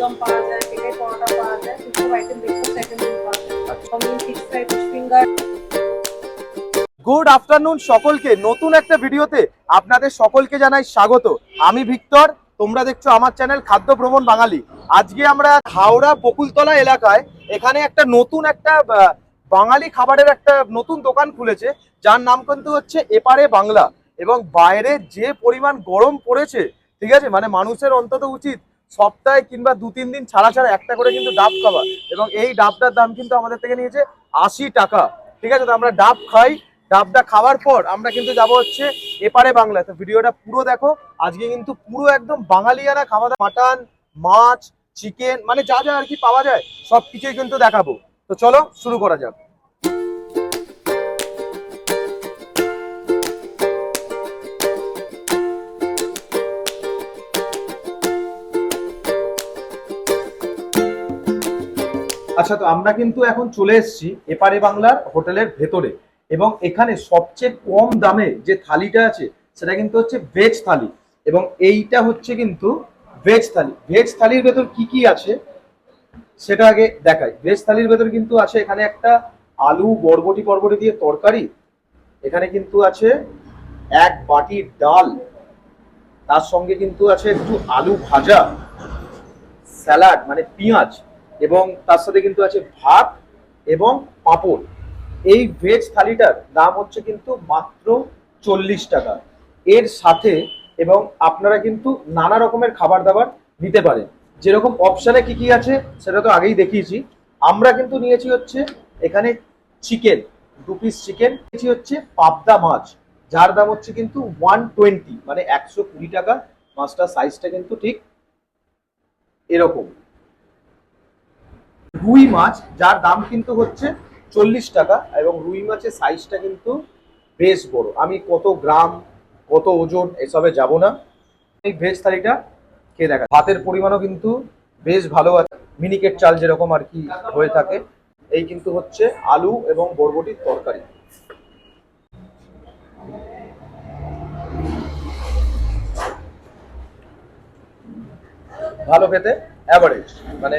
আলুদম পাওয়া যায়, পেটাই পরোটা পাওয়া যায়, কিছু আইটেম ব্রেকফাস্ট আইটেম পাওয়া যায়, chow mein, fish fry, fish finger. Good afternoon সকলকে, নতুন একটা ভিডিওতে আপনাদের সকলকে জানাই স্বাগত। আমি ভিক্টর, তোমরা দেখছো আমার চ্যানেল খাদ্য ভ্রমণ বাঙালি। আজকে আমরা হাওড়া বকুলতলা এলাকায় এখানে একটা নতুন একটা বাঙালি খাবারের একটা নতুন দোকান খুলেছে, যার নাম কিন্তু হচ্ছে এপারে বাংলা। এবং বাইরে যে পরিমাণ গরম পড়েছে, ঠিক আছে, মানে মানুষের অন্তত উচিত সপ্তাহে কিংবা 2-3 দিন ছাড়া ছাড়া একটা করে কিন্তু ডাব খাওয়া। এবং এই ডাবটার দাম কিন্তু আমাদের থেকে নিয়েছে 80 টাকা। ঠিক আছে, তো আমরা ডাব খাই। ডাবটা খাওয়ার পর আমরা কিন্তু যাব হচ্ছে এপারে বাংলা। তো ভিডিওটা পুরো দেখো। আজকে কিন্তু পুরো একদম বাঙালিয়ানা খাওয়া দাওয়া, মাটন, মাছ, চিকেন, মানে যা যা আর কি পাওয়া যায় সব কিছুই কিন্তু দেখাবো। তো চলো শুরু করা যাক। আচ্ছা, তো আমরা কিন্তু এখন চলে এসেছি এপারে বাংলার হোটেলের ভেতরে। এবং এখানে সবচেয়ে কম দামে যে থালিটা আছে সেটা কিন্তু হচ্ছে ভেজ থালি। এবং এইটা হচ্ছে কিন্তু ভেজ থালি। ভেজ থালির ভেতর কি কি আছে সেটা আগে দেখাই। ভেজ থালির ভেতর কিন্তু আছে এখানে একটা আলু বরবটি বরবটি দিয়ে তরকারি, এখানে কিন্তু আছে এক বাটি ডাল, তার সঙ্গে কিন্তু আছে একটু আলু ভাজা, স্যালাড মানে পেঁয়াজ, এবং তার সাথে কিন্তু আছে ভাত এবং পাঁপড়। এই ভেজ থালিটার দাম হচ্ছে কিন্তু মাত্র 40 টাকা। এর সাথে এবং আপনারা কিন্তু নানা রকমের খাবার দাবার নিতে পারেন। যেরকম অপশানে কি কি আছে সেটা তো আগেই দেখিয়েছি। আমরা কিন্তু নিয়েছি হচ্ছে এখানে চিকেন, 2 পিস চিকেন নিয়েছি, হচ্ছে পাবদা মাছ, যার দাম হচ্ছে কিন্তু 120 মানে 120 টাকা। মাছটার সাইজটা কিন্তু ঠিক এরকম। রুই মাছ, যার দাম কিন্তু হচ্ছে 40 টাকা, এবং রুই মাছের সাইজটা কিন্তু বেশ বড়। আমি কত গ্রাম কত ওজন এসবে যাব না। এই ভেজ থালিটা খেয়ে দেখা, ভাতের পরিমাণও কিন্তু বেশ ভালো আছে, মিনিকেট চাল যেরকম আর কি হয়ে থাকে। এই কিন্তু হচ্ছে আলু এবং বরবটির তরকারি। ভালো খেতে, অ্যাভারেজ, মানে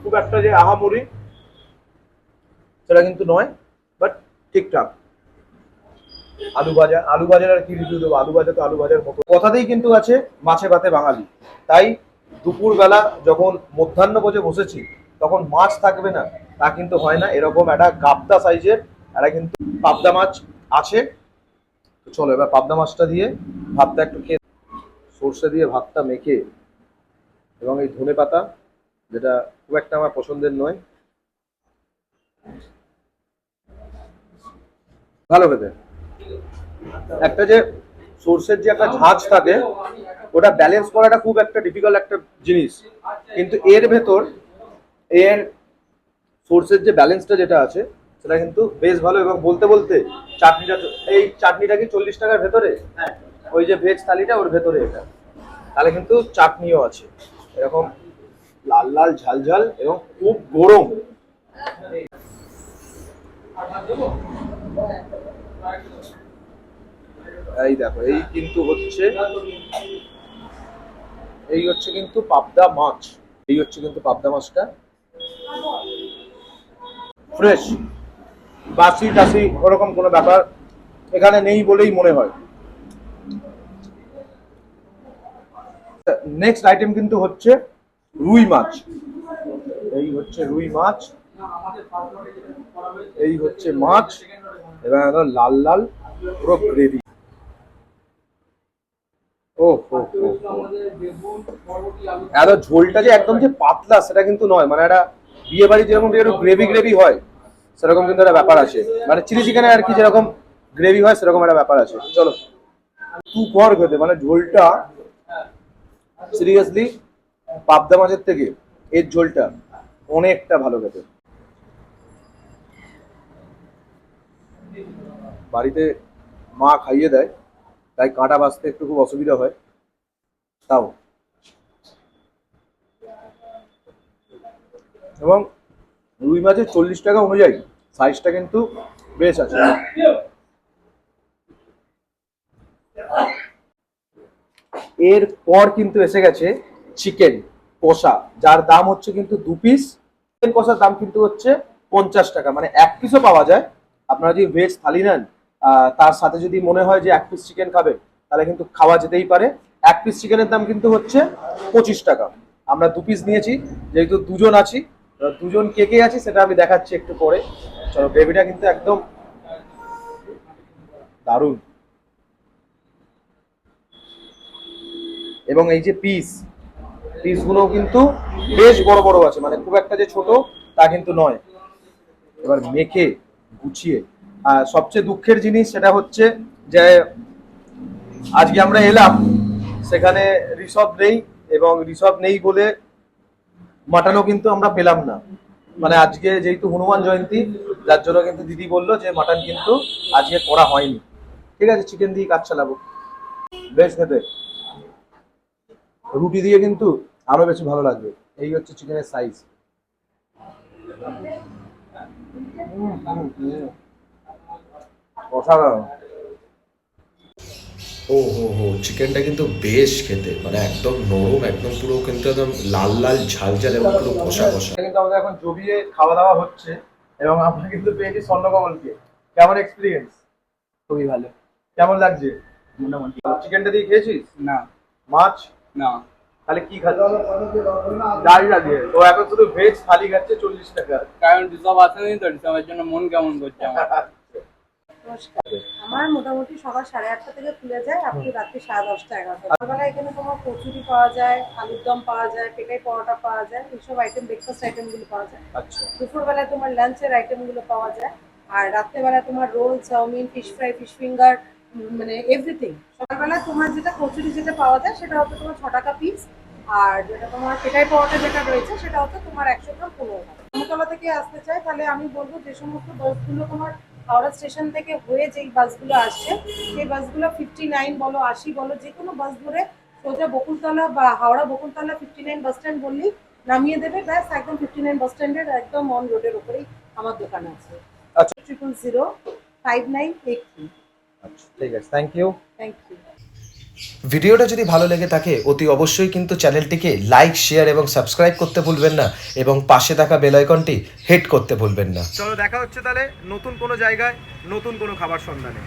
খুব একটা যে আহামরি সেটা কিন্তু নয়, বাট ঠিকঠাক। আলু ভাজা, আলু ভাজার আর কি রিভিউ দেবো, আলু ভাজা তো আলু ভাজার মতো কথাতেই কিন্তু আছে মাছে ভাতে বাঙালি। তাই দুপুরবেলা যখন মধ্যাহ্নভোজে বসেছি তখন মাছ থাকবে না তা কিন্তু হয় না। এরকম একটা গাবদা সাইজের একটা কিন্তু পাবদা মাছ আছে। তো চলো এবার পাবদা মাছটা দিয়ে ভাতটা একটু খেয়ে, সর্ষে দিয়ে ভাতটা মেখে, এবং এই ধনে পাতা, যেটা খুব একটা আমার পছন্দের নয়, ভালো খেতে। একটা যে সর্ষের যে একটা ঝাঁজ থাকে, ওটা ব্যালেন্স করাটা খুব একটা ডিফিকাল্ট একটা জিনিস, কিন্তু এর ভেতর এর সর্ষের যে ব্যালেন্সটা যেটা আছে সেটা কিন্তু বেশ ভালো। এবং বলতে বলতে চাটনিটা, এই চাটনিটা কি 40 টাকার ভেতরে, ওই যে ভেজ থালিটা ওর ভেতরে এটা, তাহলে কিন্তু চাটনিও আছে এরকম লাল লাল ঝাল ঝাল এবং খুব গরম। এই দেখো, এই কিন্তু হচ্ছে, এই হচ্ছে কিন্তু পাবদা মাছ। এই হচ্ছে কিন্তু পাবদা মাছটা, ফ্রেশ, বাসি টাসি ওরকম কোনো ব্যাপার এখানে নেই বলেই মনে হয়। নেক্সট আইটেম কিন্তু হচ্ছে রুই মাছ। এই হচ্ছে রুই মাছ, এই হচ্ছে মাছ, এবং একদম লাল লাল পুরো গ্রেভি। ও হো হো হো। এত ঝোলটা যে একদম যে পাতলা সেটা কিন্তু নয়, মানে একটা বিয়ে বাড়ি যেরকম একটু গ্রেভি গ্রেভি হয় সেরকম কিন্তু একটা ব্যাপার আছে, মানে চিলি চিকেনে আর কি যেরকম গ্রেভি হয় সেরকম একটা ব্যাপার আছে। চলো তু কর খেতে, মানে ঝোলটা সিরিয়াসলি পাবদা মাছের থেকে এর ঝোলটা অনেকটা ভালো খেতে। বাড়িতে মা খাইয়ে দেয়, তাই কাঁটা বাছতে একটু খুব অসুবিধা হয়, তাও। এবং রুই মাছের 40 টাকা অনুযায়ী সাইজটা কিন্তু বেশ আছে। এরপর কিন্তু এসে গেছে চিকেন কষা, যার দাম হচ্ছে কিন্তু 2 পিস। চিকেন কষার দাম কিন্তু হচ্ছে 50 টাকা, মানে 1 পিসও পাওয়া যায়। আপনারা যদি ভেজ থালি নেন, তার সাথে যদি মনে হয় যে 1 পিস চিকেন খাবে, তাহলে কিন্তু খাওয়া যেতেই পারে। 1 পিস চিকেনের দাম কিন্তু হচ্ছে 25 টাকা। আমরা 2 পিস নিয়েছি, যেহেতু দুজন আছি। দুজন কে কে আছি সেটা আমি দেখাচ্ছি একটু পরে। চলো, গ্রেভিটা কিন্তু একদম দারুণ। এবং এই যে পিসগুলো কিন্তু বেশ বড় বড় আছে, মানে খুব একটা যে ছোট তা কিন্তু নয়। এবার মেখে গুছিয়ে, সবচেয়ে দুঃখের জিনিস সেটা হচ্ছে যে আজকে আমরা এলাম, সেখানে ঋষভ নেই, এবং ঋষভ নেই বলে মাটনও কিন্তু আমরা পেলাম না। মানে আজকে যেহেতু হনুমান জয়ন্তী, যার জন্য কিন্তু দিদি বললো যে মাটন কিন্তু আজকে করা হয়নি। ঠিক আছে, চিকেন দিয়ে কাজ চালাবো। বেশ খেতে, রুটি দিয়ে কিন্তু আরো বেশি ভালো লাগবে। এই হচ্ছে চিকেনের সাইজ। অসাধারণ। ও হো হো, চিকেনটা কিন্তু বেশ খেতে, মানে একদম নরম, একদম পুরো কিন্তু একদম লাল লাল ঝাল ঝাল এবং পুরো কষা কষা। এটা কিন্তু আমাদের এখন জমিয়ে খাওয়া দাওয়া হচ্ছে, এবং আমরা কিন্তু পেয়েছি স্বর্ণকমলকে। কেমন এক্সপিরিয়েন্স? খুবই ভালো। কেমন লাগছে? মোটামুটি। চিকেনটা দিয়ে খেয়েছিস? না মাছ? না, তাহলে কি খাচ্ছিস? ডাল লাগে। ও এখন শুধু ভেজ থালি খাচ্ছে 40 টাকা। কারণ ঋষভ আসেনি তো, ঋষভের জন্য মন কেমন করছে আমার। নমস্কার। আমার মোটামুটি সকাল 8:30 থেকে খুলে যায় আপনি রাত্রি 10:30 11টা। সকালবেলা এখানে তোমার কচুরি পাওয়া যায়, আলুর দম পাওয়া যায়, পেটাই পরোটা পাওয়া যায়, এইসব আইটেম ব্রেকফাস্ট আইটেমগুলো পাওয়া যায়। আচ্ছা, দুপুরবেলায় তোমার লাঞ্চের আইটেমগুলো পাওয়া যায়। আর রাত্রেবেলায় তোমার roll, chow mein, fish fry, fish finger, মানে এভরিথিং। সকালবেলা তোমার যেটা কচুরি যেটা পাওয়া যায় সেটা হচ্ছে তোমার 6 টাকা পিস। আর যেটা তোমার পেটাই পরোটা যেটা রয়েছে সেটা হচ্ছে তোমার 100 গ্রাম 15 টাকা। আমতলা থেকে আসতে চাই তাহলে আমি বলবো যে সমস্ত বাসগুলো তোমার হাওড়া স্টেশন থেকে হয়ে যেই বাসগুলো আসছে, সেই বাসগুলো 59 বলো 80 বলো যে কোনো বাস ধরে সোজা বকুলতলা বা হাওড়া বকুলতলা 59 বাস স্ট্যান্ড বললেই নামিয়ে দেবে। ব্যাস একদম 59 বাস স্ট্যান্ডের একদম অন রোডের উপরেই আমার দোকান আছে। আচ্ছা। 0005983। আচ্ছা, ঠিক আছে, থ্যাংক ইউ। Thank you. ভিডিওটা যদি ভালো লেগে থাকে অতি অবশ্যই কিন্তু চ্যানেলটিকে লাইক, শেয়ার এবং সাবস্ক্রাইব করতে ভুলবেন না, এবং পাশে থাকা বেল আইকনটি হিট করতে ভুলবেন না। চলো, দেখা হচ্ছে তাহলে নতুন কোনো জায়গায় নতুন কোনো খাবার সন্ধানে।